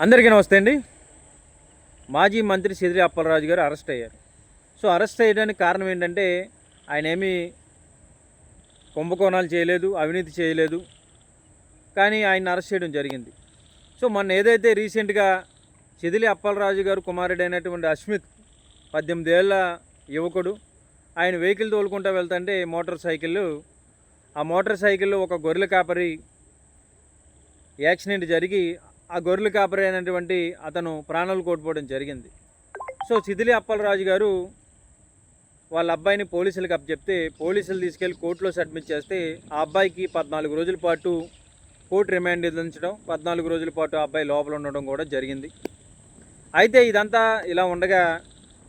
అందరికీ నమస్తే అండి. మాజీ మంత్రి సిదిరి అప్పలరాజు గారు అరెస్ట్ అయ్యారు. సో అరెస్ట్ అయ్యడానికి కారణం ఏంటంటే ఆయన ఏమీ కుంభకోణాలు చేయలేదు, అవినీతి చేయలేదు, కానీ ఆయన అరెస్ట్ చేయడం జరిగింది. సో మొన్న ఏదైతే రీసెంట్గా సిదిలి అప్పలరాజు గారు కుమారుడైనటువంటి అస్మిత్ 18 ఏళ్ళ యువకుడు ఆయన వెహికల్ తోలుకుంటూ వెళ్తుంటే ఆ మోటార్ సైకిల్లో ఒక గొర్రెల కాపరి యాక్సిడెంట్ జరిగి ఆ గొర్రెల కాపరి అయినటువంటి అతను ప్రాణాలు కోల్పోవడం జరిగింది. సో సిదిలి అప్పలరాజు గారు వాళ్ళ అబ్బాయిని పోలీసులకు అప్పచెప్తే పోలీసులు తీసుకెళ్లి కోర్టులో సబ్మిట్ చేస్తే ఆ అబ్బాయికి 14 రోజుల పాటు కోర్టు రిమాండ్ విధించడం, 14 రోజుల పాటు ఆ అబ్బాయి లోపల ఉండడం కూడా జరిగింది. అయితే ఇదంతా ఇలా ఉండగా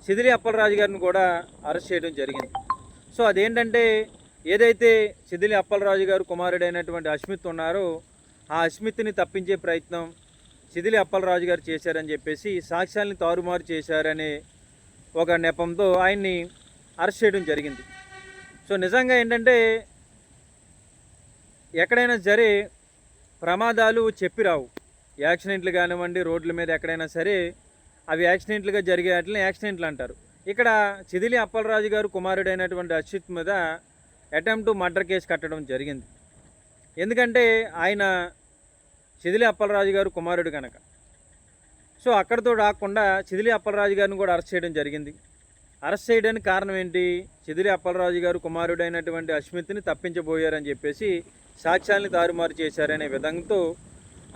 సిదిలి అప్పలరాజు గారిని కూడా అరెస్ట్ చేయడం జరిగింది. సో అదేంటంటే ఏదైతే సిదిలి అప్పలరాజు గారు కుమారుడైనటువంటి అస్మిత్ ఉన్నారో ఆ అస్మిత్ని తప్పించే ప్రయత్నం సిదిలి అప్పలరాజు గారు చేశారని చెప్పేసి సాక్ష్యాలను తారుమారు చేశారనే ఒక నెపంతో ఆయన్ని అరెస్ట్ చేయడం జరిగింది. సో నిజంగా ఏంటంటే ఎక్కడైనా సరే ప్రమాదాలు చెప్పి రావు. యాక్సిడెంట్లు కానివ్వండి, రోడ్ల మీద ఎక్కడైనా సరే అవి యాక్సిడెంట్లుగా జరిగే వాటిని యాక్సిడెంట్లు అంటారు. ఇక్కడ సిదిలి అప్పలరాజు గారు కుమారుడైనటువంటి అస్మిత్ మీద అటెంప్ట్ మర్డర్ కేసు కట్టడం జరిగింది. ఎందుకంటే ఆయన సిదిలి అప్పలరాజు గారు కుమారుడు కనుక. సో అక్కడితో రాకుండా సిదిలి అప్పలరాజు గారిని కూడా అరెస్ట్ చేయడం జరిగింది. అరెస్ట్ చేయడానికి కారణం ఏంటి? సిదిలి అప్పలరాజు గారు కుమారుడైనటువంటి అస్మిత్ని తప్పించబోయారని చెప్పేసి సాక్ష్యాలను తారుమారు చేశారనే విధంతో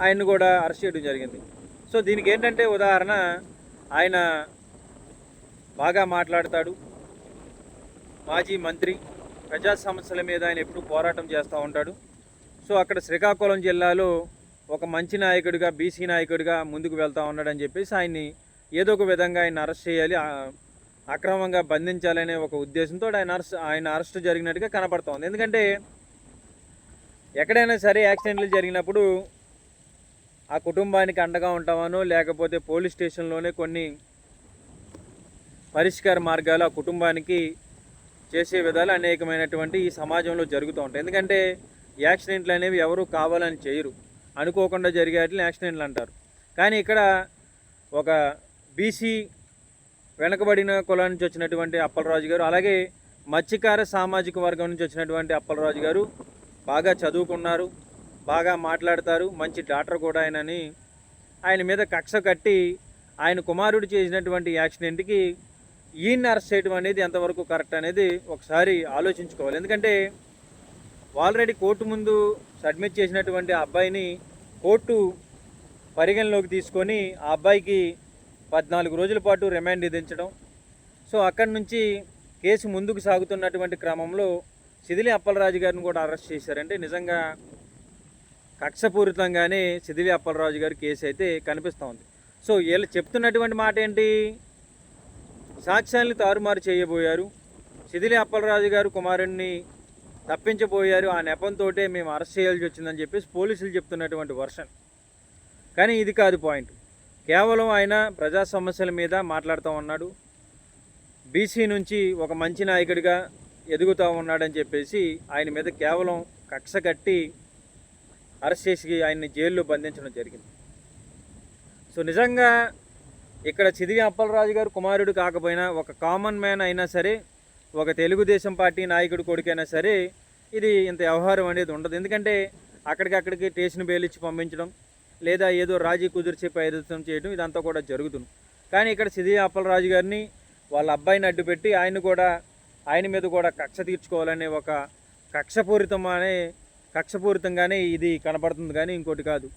ఆయన్ని కూడా అరెస్ట్ చేయడం జరిగింది. సో దీనికి ఏంటంటే ఉదాహరణ, ఆయన బాగా మాట్లాడతాడు, మాజీ మంత్రి, ప్రజా సమస్యల మీద ఆయన ఎప్పుడూ పోరాటం చేస్తూ ఉంటాడు. సో అక్కడ శ్రీకాకుళం జిల్లాలో ఒక మంచి నాయకుడిగా, బీసీ నాయకుడిగా ముందుకు వెళ్తూ ఉన్నాడని చెప్పేసి ఆయన్ని ఏదో ఒక విధంగా ఆయన అరెస్ట్ చేయాలి, అక్రమంగా బంధించాలనే ఒక ఉద్దేశంతో ఆయన అరెస్ట్ జరిగినట్టుగా కనపడుతోంది. ఎందుకంటే ఎక్కడైనా సరే యాక్సిడెంట్లు జరిగినప్పుడు ఆ కుటుంబానికి అండగా ఉంటామనో లేకపోతే పోలీస్ స్టేషన్లోనే కొన్ని పరిష్కార మార్గాలు ఆ కుటుంబానికి చేసే విధాలు అనేకమైనటువంటి ఈ సమాజంలో జరుగుతూ ఉంటాయి. ఎందుకంటే యాక్సిడెంట్లు అనేవి ఎవరు కావాలని చేయరు, అనుకోకుండా జరిగే వాటిని యాక్సిడెంట్లు అంటారు. కానీ ఇక్కడ ఒక బీసీ వెనకబడిన కులం నుంచి వచ్చినటువంటి అప్పలరాజు గారు, అలాగే మత్స్యకార సామాజిక వర్గం నుంచి వచ్చినటువంటి అప్పలరాజు గారు బాగా చదువుకున్నారు, బాగా మాట్లాడతారు, మంచి డాక్టర్ కూడా ఆయన మీద కక్ష కట్టి ఆయన కుమారుడు చేసినటువంటి యాక్సిడెంట్కి ఈయన్ని అరెస్ట్ చేయడం అనేది ఎంతవరకు కరెక్ట్ అనేది ఒకసారి ఆలోచించుకోవాలి. ఎందుకంటే ఆల్రెడీ కోర్టు ముందు సబ్మిట్ చేసినటువంటి ఆ అబ్బాయిని కోర్టు పరిగణలోకి తీసుకొని ఆ అబ్బాయికి 14 రోజుల పాటు రిమాండ్ విధించడం. సో అక్కడి నుంచి కేసు ముందుకు సాగుతున్నటువంటి క్రమంలో సిదిలి అప్పలరాజు గారిని కూడా అరెస్ట్ చేశారంటే నిజంగా కక్షపూరితంగానే సిదిలి అప్పలరాజు గారి కేసు అయితే కనిపిస్తూ ఉంది. సో వీళ్ళు చెప్తున్నటువంటి మాట ఏంటి? సాక్ష్యాలను తారుమారు చేయబోయారు, సిదిలి అప్పలరాజు గారు కుమారుడిని తప్పించబోయారు, ఆ నెపంతో మేము అరెస్ట్ చేయాల్సి వచ్చిందని చెప్పేసి పోలీసులు చెప్తున్నటువంటి వర్షన్. కానీ ఇది కాదు పాయింట్. కేవలం ఆయన ప్రజా సమస్యల మీద మాట్లాడుతూ ఉన్నాడు, బీసీ నుంచి ఒక మంచి నాయకుడిగా ఎదుగుతూ ఉన్నాడని చెప్పేసి ఆయన మీద కేవలం కక్ష కట్టి అరెస్ట్ చేసి ఆయన్ని జైల్లో బంధించడం జరిగింది. సో నిజంగా ఇక్కడ సిదిలి అప్పలరాజు గారు కుమారుడు కాకపోయినా ఒక కామన్ మ్యాన్ అయినా సరే, ఒక తెలుగుదేశం పార్టీ నాయకుడు కొడుకైనా సరే ఇది ఇంత వ్యవహారం అనేది ఉండదు. ఎందుకంటే అక్కడికి స్టేషన్ బెయిల్ ఇచ్చి పంపించడం, లేదా ఏదో రాజీ కుదిర్చే ప్రయత్నం చేయడం ఇదంతా కూడా జరుగుతుంది. కానీ ఇక్కడ సిదిలి అప్పలరాజు గారిని వాళ్ళ అబ్బాయిని అడ్డుపెట్టి ఆయన మీద కూడా కక్ష తీర్చుకోవాలనే ఒక కక్షపూరితంగానే ఇది కనపడుతుంది, కానీ ఇంకోటి కాదు.